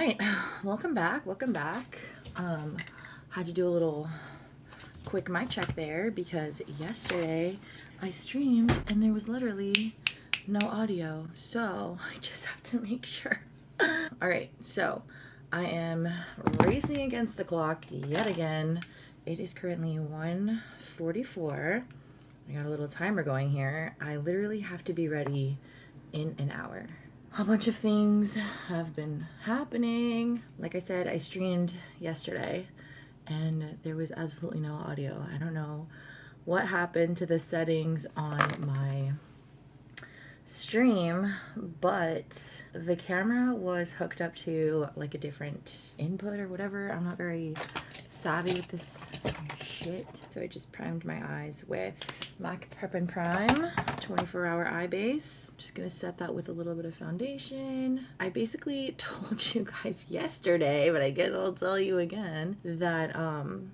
Right, welcome back. Had to do a little quick mic check there because yesterday I streamed and there was literally no audio, so I just have to make sure. All right, so I am racing against the clock yet again. It is currently 1:44. I got a little timer going here. I literally have to be ready in an hour. A bunch of things have been happening. Like I said, I streamed yesterday and there was absolutely no audio. I don't know what happened to the settings on my stream, but the camera was hooked up to like a different input or whatever. I'm not very savvy with this shit. So I just primed my eyes with MAC Prep and Prime 24-hour eye base. Just gonna set that with a little bit of foundation. I basically told you guys yesterday, but I guess I'll tell you again, that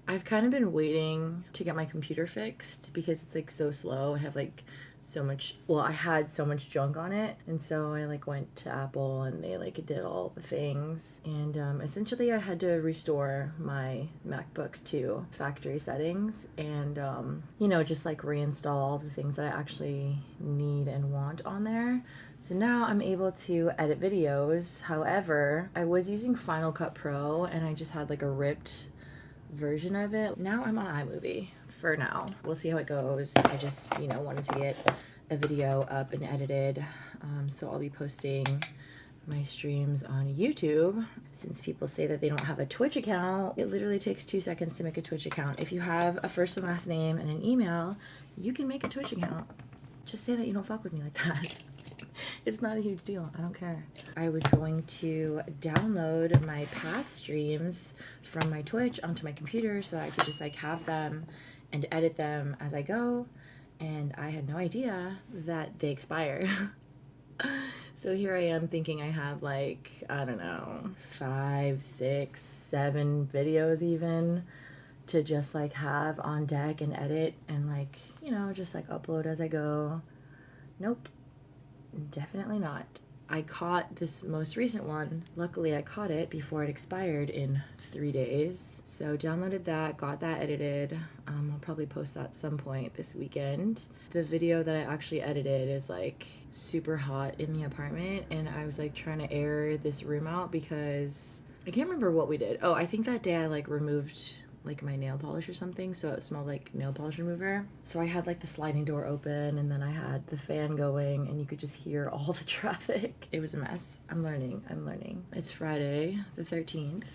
I've kind of been waiting to get my computer fixed because it's like so slow. I have like so much, well, I had so much junk on it, and so I like went to Apple and they like did all the things, and essentially I had to restore my MacBook to factory settings and you know, just like reinstall all the things that I actually need and want on there. So now I'm able to edit videos. However, I was using Final Cut Pro and I just had like a ripped version of it. Now I'm on iMovie for now. We'll see how it goes. I just, you know, wanted to get a video up and edited. So I'll be posting my streams on YouTube. Since people say that they don't have a Twitch account, it literally takes 2 seconds to make a Twitch account. If you have a first and last name and an email, you can make a Twitch account. Just say that you don't fuck with me like that. It's not a huge deal. I don't care. I was going to download my past streams from my Twitch onto my computer so I could just like have them and edit them as I go. And I had no idea that they expire. So here I am thinking I have like, I don't know, 5, 6, 7 videos even to just like have on deck and edit and like, you know, just like upload as I go. Nope. Definitely not. I caught this most recent one. Luckily, I caught it before it expired in 3 days. So downloaded that, got that edited. I'll probably post that some point this weekend. The video that I actually edited is like super hot in the apartment, and I was like trying to air this room out because I can't remember what we did. Oh, I think that day I like removed like my nail polish or something, so it smelled like nail polish remover. So I had like the sliding door open and then I had the fan going and you could just hear all the traffic. It was a mess. I'm learning. It's Friday the 13th,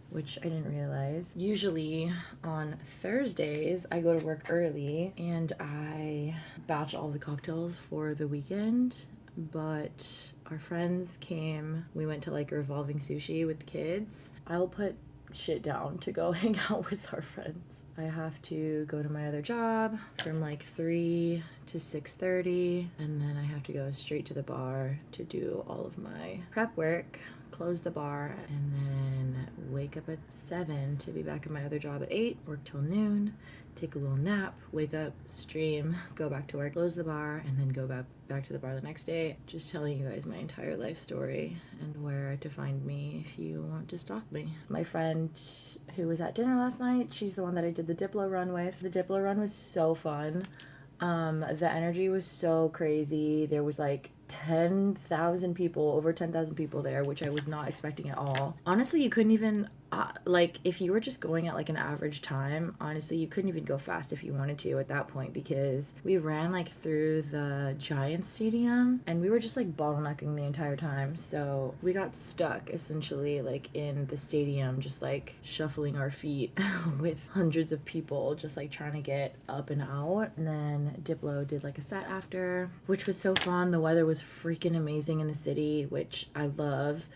which I didn't realize. Usually on Thursdays I go to work early and I batch all the cocktails for the weekend, but our friends came. We went to like revolving sushi with the kids. I'll put shit down to go hang out with our friends. I have to go to my other job from like 3 to 6:30, and then I have to go straight to the bar to do all of my prep work, close the bar, and then wake up at 7 to be back at my other job at 8, work till noon, take a little nap, wake up, stream, go back to work, close the bar, and then go back to the bar the next day. Just telling you guys my entire life story and where to find me if you want to stalk me. My friend who was at dinner last night, she's the one that I did the Diplo run with. The Diplo run was so fun. The energy was so crazy. There was like 10,000 people, over 10,000 people there, which I was not expecting at all. Honestly, you couldn't even, like, if you were just going at like an average time, honestly, you couldn't even go fast if you wanted to at that point, because we ran like through the Giants stadium and we were just like bottlenecking the entire time. So we got stuck essentially like in the stadium, just like shuffling our feet with hundreds of people just like trying to get up and out. And then Diplo did like a set after, which was so fun. The weather was freaking amazing in the city, which I love.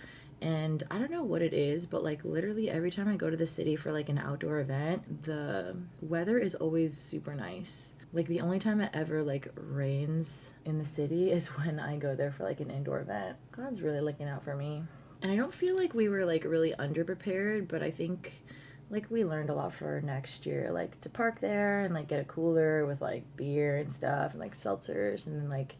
And I don't know what it is, but like literally every time I go to the city for like an outdoor event, the weather is always super nice. Like the only time it ever like rains in the city is when I go there for like an indoor event. God's really looking out for me. And I don't feel like we were like really underprepared, but I think like we learned a lot for next year, like to park there and like get a cooler with like beer and stuff and like seltzers, and then like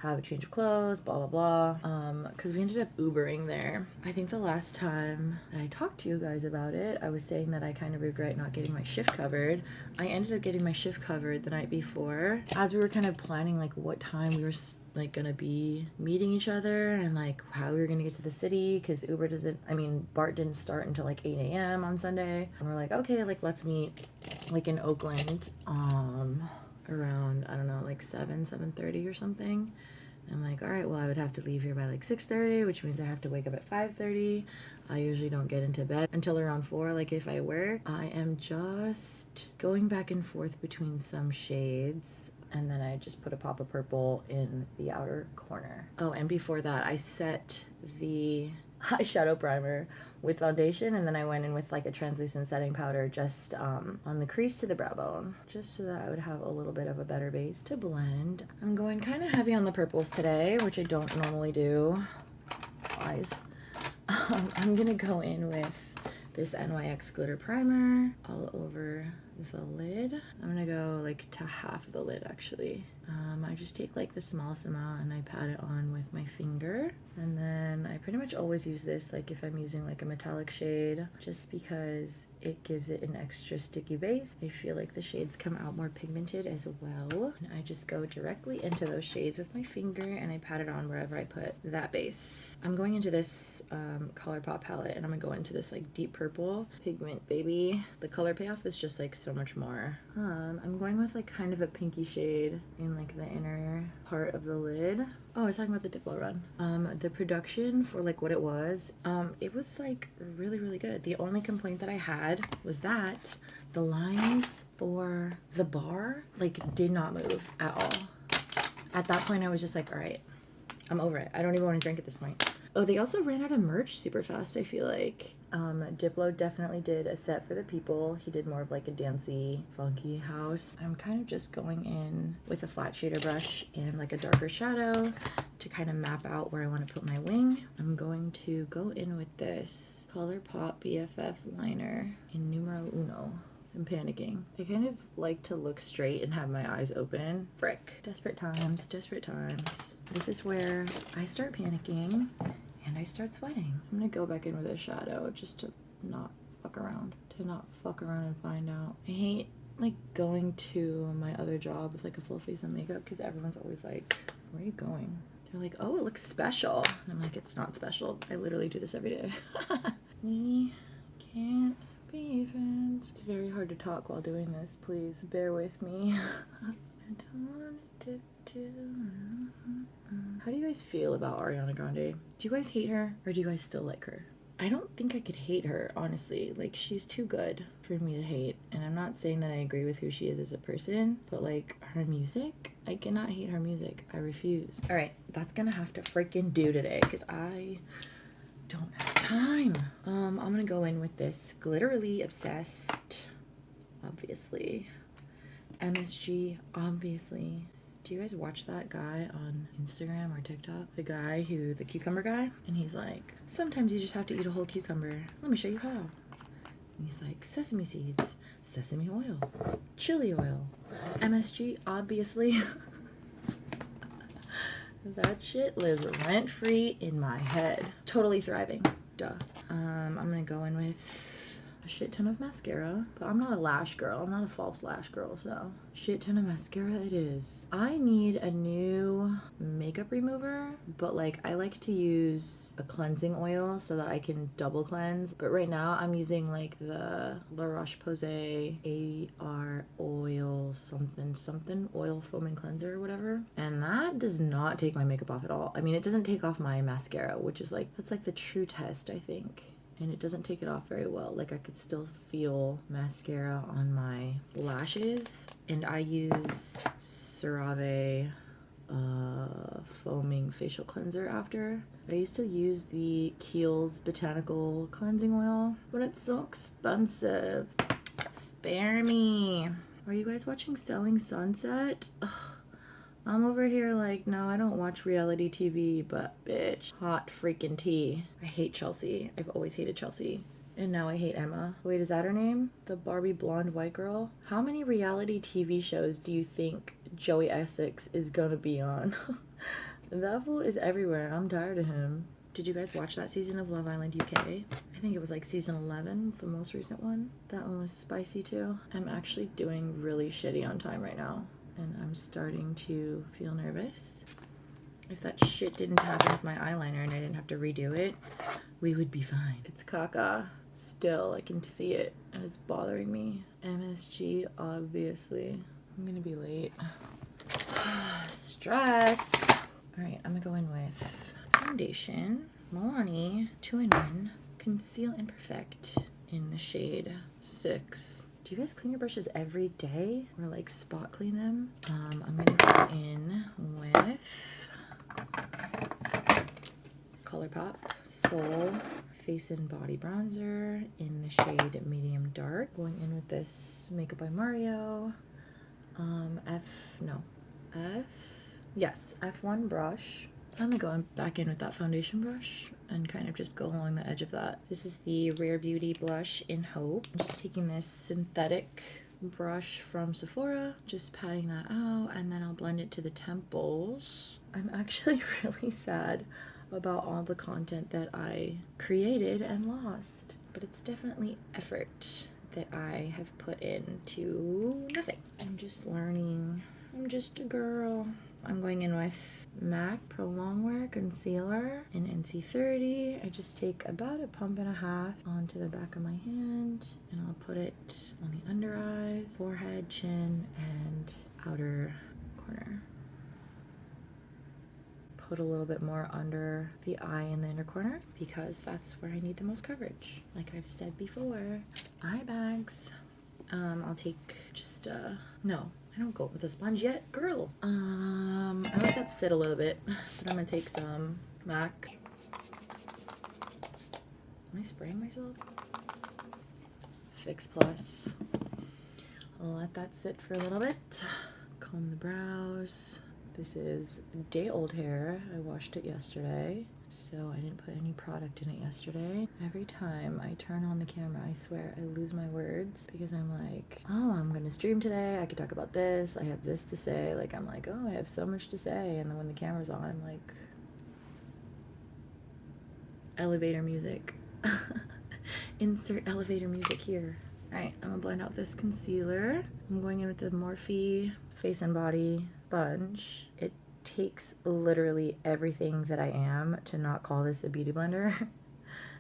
have a change of clothes, blah, blah, blah. Because we ended up Ubering there. I think the last time that I talked to you guys about it, I was saying that I kind of regret not getting my shift covered. I ended up getting my shift covered the night before. As we were kind of planning like what time we were like gonna be meeting each other and like how we were gonna get to the city, because BART didn't start until like 8 a.m. on Sunday. And we're like, okay, like let's meet like in Oakland around, I don't know, like 7:30 or something. And I'm like, all right, well, I would have to leave here by like 6:30, which means I have to wake up at 5:30. I usually don't get into bed until around 4, like if I work. I am just going back and forth between some shades, and then I just put a pop of purple in the outer corner. Oh, and before that, I set the eyeshadow primer with foundation, and then I went in with like a translucent setting powder just on the crease to the brow bone, just so that I would have a little bit of a better base to blend. I'm going kind of heavy on the purples today, which I don't normally do. Eyes. I'm gonna go in with this NYX glitter primer all over the lid. I'm gonna go like to half of the lid actually. I just take like the smallest amount and I pat it on with my finger. And then I pretty much always use this like if I'm using like a metallic shade, just because it gives it an extra sticky base. I feel like the shades come out more pigmented as well. And I just go directly into those shades with my finger and I pat it on wherever I put that base. I'm going into this ColourPop palette and I'm gonna go into this like deep purple pigment baby. The color payoff is just like so much more. I'm going with like kind of a pinky shade in like the inner part of the lid. Oh, I was talking about the Diplo run. The production for like what it was like really, really good. The only complaint that I had was that the lines for the bar like did not move at all. At that point, I was just like, all right, I'm over it. I don't even want to drink at this point. Oh, they also ran out of merch super fast, I feel like. Diplo definitely did a set for the people. He did more of like a dancey, funky house. I'm kind of just going in with a flat shader brush and like a darker shadow to kind of map out where I want to put my wing. I'm going to go in with this ColourPop BFF liner in numero uno. I'm panicking. I kind of like to look straight and have my eyes open. Frick. Desperate times, desperate times. This is where I start panicking and I start sweating. I'm gonna go back in with a shadow just to not fuck around. And find out. I hate like going to my other job with like a full face of makeup because everyone's always like, where are you going? They're like, oh, it looks special. And I'm like, it's not special. I literally do this every day. We can't be friends. It's very hard to talk while doing this. Please bear with me. I don't want to do. How do you guys feel about Ariana Grande? Do you guys hate her or do you guys still like her? I don't think I could hate her, honestly. Like, she's too good for me to hate. And I'm not saying that I agree with who she is as a person, but like her music, I cannot hate her music. I refuse. All right, that's gonna have to freaking do today because I don't have time. I'm gonna go in with this Glitterly Obsessed, obviously. MSG, obviously. Do you guys watch that guy on Instagram or TikTok? The guy the cucumber guy? And he's like, sometimes you just have to eat a whole cucumber. Let me show you how. And he's like, sesame seeds, sesame oil, chili oil, MSG, obviously. That shit lives rent-free in my head. Totally thriving. Duh. I'm gonna go in with a shit ton of mascara, but I'm not a lash girl. I'm not a false lash girl, so shit ton of mascara it is. I need a new makeup remover, but like I like to use a cleansing oil so that I can double cleanse. But right now I'm using like the La Roche-Posay AR oil something oil foaming cleanser or whatever, and that does not take my makeup off at all. I mean, it doesn't take off my mascara, which is like, that's like the true test, I think. And it doesn't take it off very well. Like I could still feel mascara on my lashes. And I use CeraVe foaming facial cleanser after. I used to use the Kiehl's Botanical Cleansing Oil, but it's so expensive. Spare me. Are you guys watching Selling Sunset? Ugh. I'm over here like, no, I don't watch reality TV, but bitch, hot freaking tea. I hate Chelsea. I've always hated Chelsea. And now I hate Emma. Wait, is that her name? The Barbie blonde white girl? How many reality TV shows do you think Joey Essex is gonna be on? That fool is everywhere. I'm tired of him. Did you guys watch that season of Love Island UK? I think it was like season 11, the most recent one. That one was spicy too. I'm actually doing really shitty on time right now, and I'm starting to feel nervous. If that shit didn't happen with my eyeliner and I didn't have to redo it, we would be fine. It's caca. Still, I can see it, and it's bothering me. MSG, obviously. I'm gonna be late. Stress. All right, I'm gonna go in with foundation, Milani 2-in-1 Conceal and Perfect in the shade 6. Do you guys clean your brushes every day or like spot clean them? I'm gonna go in with ColourPop Soul Face and Body Bronzer in the shade Medium Dark. Going in with this Makeup by Mario F1 brush. I'm going back in with that foundation brush and kind of just go along the edge of that. This is the Rare Beauty blush in Hope. I'm just taking this synthetic brush from Sephora, just patting that out, and then I'll blend it to the temples. I'm actually really sad about all the content that I created and lost, but it's definitely effort that I have put into nothing. I'm just learning. I'm just a girl. I'm going in with MAC Pro Longwear Concealer in NC30. I just take about a pump and a half onto the back of my hand, and I'll put it on the under eyes, forehead, chin, and outer corner. Put a little bit more under the eye in the inner corner because that's where I need the most coverage. Like I've said before, eye bags. I'll take just no, I don't go with a sponge yet, girl. I let that sit a little bit, but I'm gonna take some MAC. Am I spraying myself? Fix Plus. I'll let that sit for a little bit. Comb the brows. This is day-old hair. I washed it yesterday, so I didn't put any product in it yesterday. Every time I turn on the camera, I swear I lose my words because I'm like, oh, I'm gonna stream today. I could talk about this. I have this to say. Like, I'm like, oh, I have so much to say. And then when the camera's on, I'm like, elevator music. Insert elevator music here. All right, I'm gonna blend out this concealer. I'm going in with the Morphe Face and Body sponge. It takes literally everything that I am to not call this a beauty blender.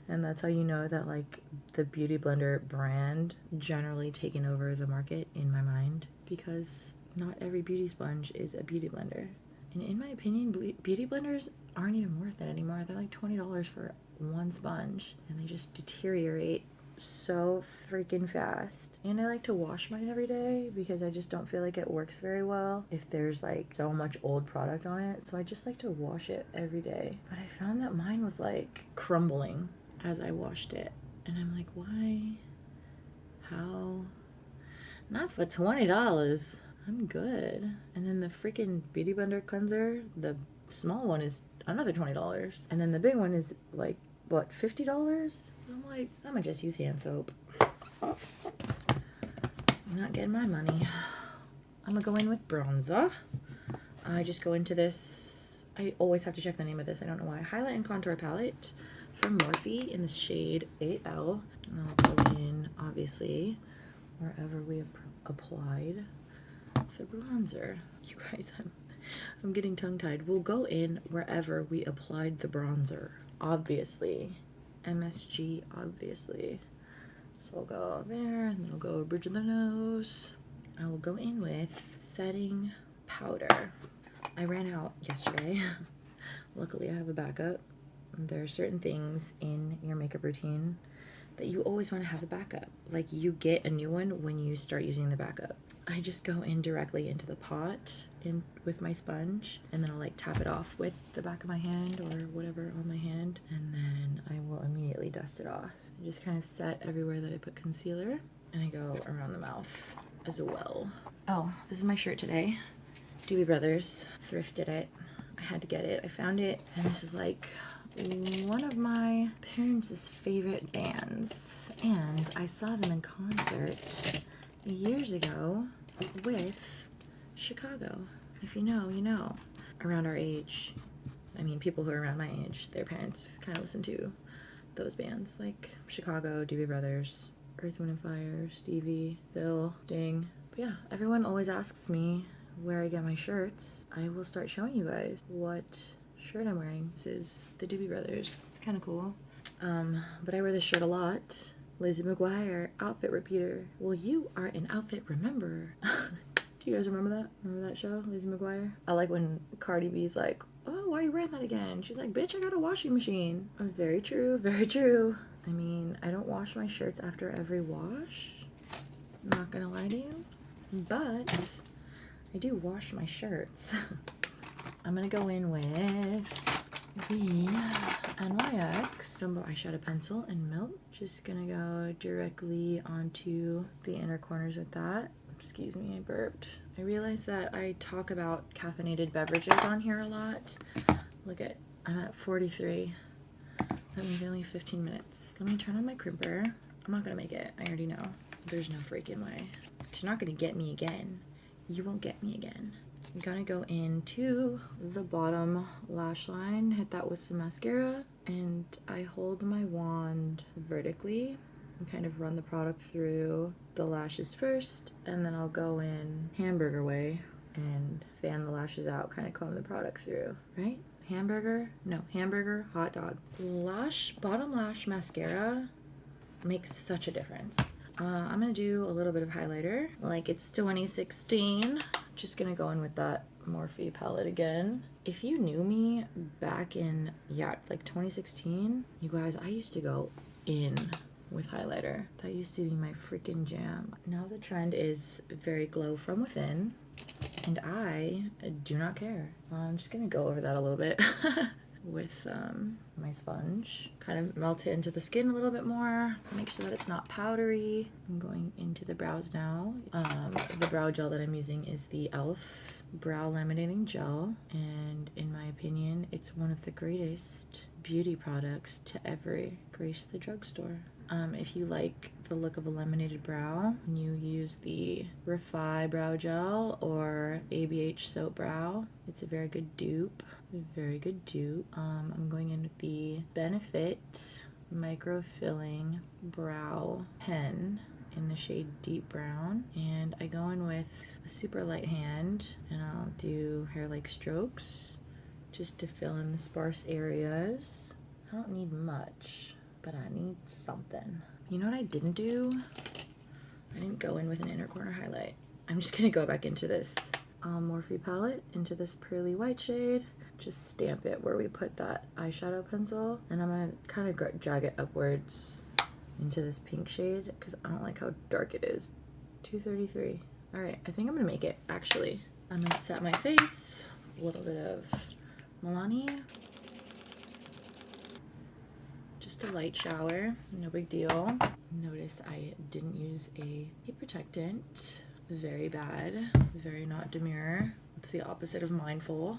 And that's how you know that like the beauty blender brand generally taken over the market in my mind, because not every beauty sponge is a beauty blender. And in my opinion, beauty blenders aren't even worth it anymore. They're like $20 for one sponge, and they just deteriorate so freaking fast. And I like to wash mine every day because I just don't feel like it works very well if there's like so much old product on it. So I just like to wash it every day. But I found that mine was like crumbling as I washed it, and I'm like, why? How? Not for $20. I'm good. And then the freaking beauty blender cleanser, the small one, is another $20, and then the big one is like, what, $50? I'm like, I'm gonna just use hand soap. I'm not getting my money. I'm gonna go in with bronzer. I just go into this, I always have to check the name of this, I don't know why, highlight and contour palette from Morphe in the shade 8L. And I'll go in, obviously, wherever we applied the bronzer. You guys, I'm getting tongue-tied. We'll go in wherever we applied the bronzer. Obviously. MSG, obviously. So I'll go there, and then I'll go bridge of the nose. I will go in with setting powder. I ran out yesterday. Luckily, I have a backup. There are certain things in your makeup routine that you always want to have a backup. Like, you get a new one when you start using the backup. I just go in directly into the pot with my sponge, and then I'll like tap it off with the back of my hand or whatever on my hand, and then I will immediately dust it off. I just kind of set everywhere that I put concealer, and I go around the mouth as well. Oh, this is my shirt today. Doobie Brothers, thrifted it. I had to get it. I found it, and this is like one of my parents' favorite bands, and I saw them in concert years ago with Chicago. If you know, you know. Around our age, I mean, people who are around my age, their parents kind of listen to those bands like Chicago, Doobie Brothers, Earth, Wind and Fire, Stevie, Phil, Sting. But yeah, everyone always asks me where I get my shirts. I will start showing you guys what shirt I'm wearing. This is the Doobie Brothers. It's kind of cool. But I wear this shirt a lot. Lizzie McGuire, outfit repeater. Well, you are an outfit rememberer. Do you guys remember that? Remember that show, Lizzie McGuire? I like when Cardi B's like, oh, why are you wearing that again? She's like, bitch, I got a washing machine. Very true, very true. I mean, I don't wash my shirts after every wash. I'm not gonna lie to you. But I do wash my shirts. I'm gonna go in with the NYX Jumbo Eyeshadow Pencil and Milk. Just gonna go directly onto the inner corners with that. Excuse me, I burped. I realized that I talk about caffeinated beverages on here a lot. Look at, I'm at 43. That means only 15 minutes. Let me turn on my crimper. I'm not gonna make it, I already know. There's no freaking way. You're not gonna get me again. You won't get me again. I'm gonna go into the bottom lash line, hit that with some mascara, and I hold my wand vertically and kind of run the product through the lashes first, and then I'll go in hamburger way and fan the lashes out, kind of comb the product through, right? Hamburger, hot dog. Bottom lash mascara makes such a difference. I'm gonna do a little bit of highlighter, like it's 2016. Just gonna go in with that Morphe palette again. If you knew me back in, like 2016, you guys, I used to go in with highlighter. That used to be my freaking jam. Now the trend is very glow from within, and I do not care. I'm just gonna go over that a little bit with my sponge. Kind of melt it into the skin a little bit more. Make sure that it's not powdery. I'm going into the brows now. The brow gel that I'm using is the e.l.f. Brow Laminating Gel, and in my opinion, it's one of the greatest beauty products to ever grace the drugstore. If you like the look of a laminated brow, you use the Refi Brow Gel or ABH Soap Brow. It's a very good dupe. I'm going in with the Benefit Micro Filling Brow Pen in the shade Deep Brown, and I go in with a super light hand, and I'll do hair-like strokes just to fill in the sparse areas. I don't need much, but I need something. You know what I didn't do? I didn't go in with an inner corner highlight. I'm just gonna go back into this Morphe palette, into this pearly white shade. Just stamp it where we put that eyeshadow pencil, and I'm gonna kind of drag it upwards into this pink shade because I don't like how dark it is. 233. All right, I think I'm gonna make it, actually. I'm gonna set my face, a little bit of Milani. Just a light shower, no big deal. Notice I didn't use a heat protectant. Very bad, very not demure. It's the opposite of mindful.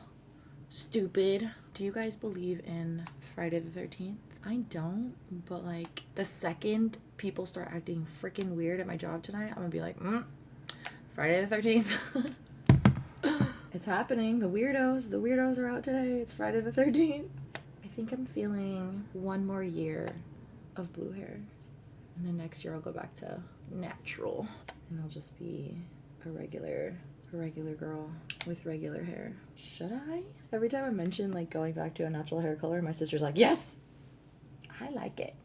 Stupid. Do you guys believe in Friday the 13th? I don't, but like the second people start acting freaking weird at my job tonight, I'm gonna be like, Friday the 13th. It's happening. The weirdos are out today. It's Friday the 13th. I think I'm feeling one more year of blue hair, and then next year I'll go back to natural, and I'll just be a regular girl with regular hair. Should I? Every time I mention like going back to a natural hair color, my sister's like, yes, I like it.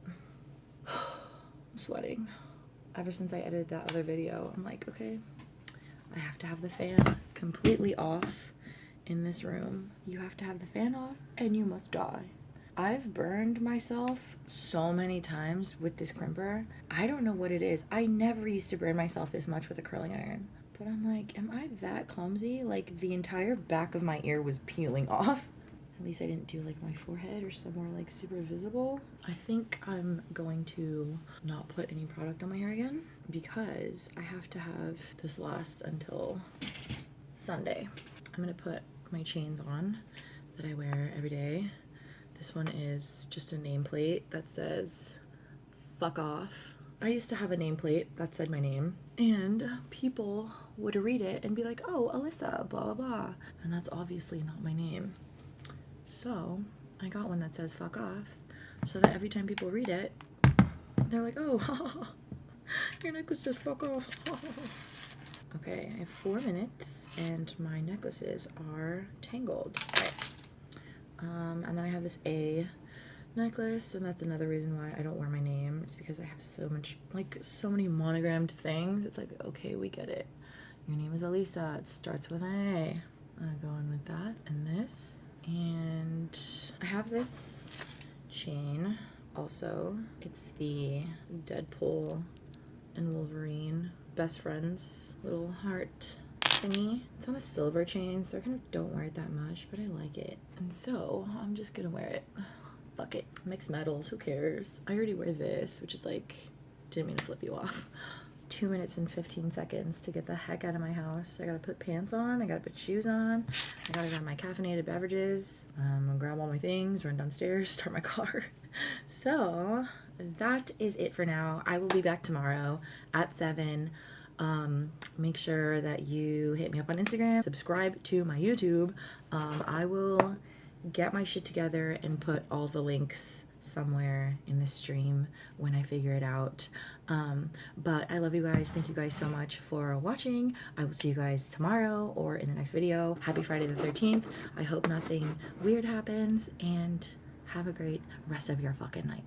I'm sweating. Ever since I edited that other video, I'm like, okay, I have to have the fan completely off in this room. You have to have the fan off and you must die. I've burned myself so many times with this crimper. I don't know what it is. I never used to burn myself this much with a curling iron. But I'm like, am I that clumsy? Like the entire back of my ear was peeling off. At least I didn't do like my forehead or somewhere like super visible. I think I'm going to not put any product on my hair again because I have to have this last until Sunday. I'm gonna put my chains on that I wear every day. This one is just a nameplate that says fuck off. I used to have a nameplate that said my name, and people would read it and be like, oh, Alyssa, blah, blah, blah. And that's obviously not my name. So I got one that says fuck off, so that every time people read it, they're like, oh, your necklace says fuck off. Okay, I have 4 minutes and my necklaces are tangled. Okay. And then I have this A necklace, and that's another reason why I don't wear my name, is because I have so much, like, so many monogrammed things. It's like, okay, we get it. Your name is Elisa, it starts with an A. I'm going with that and this. And I have this chain also. It's the Deadpool and Wolverine best friends little heart thingy. It's on a silver chain, so I kind of don't wear it that much, but I like it. And so I'm just gonna wear it. Fuck it. Mixed metals, who cares? I already wear this, which is like, didn't mean to flip you off. 2 minutes and 15 seconds to get the heck out of my house. I gotta put pants on, I gotta put shoes on, I gotta grab my caffeinated beverages, I'm gonna grab all my things, run downstairs, start my car. So that is it for now. I will be back tomorrow at 7. Make sure that you hit me up on Instagram, subscribe to my YouTube. I will get my shit together and put all the links somewhere in the stream when I figure it out. But I love you guys. Thank you guys so much for watching. I will see you guys tomorrow or in the next video. Happy Friday the 13th. I hope nothing weird happens, and have a great rest of your fucking night.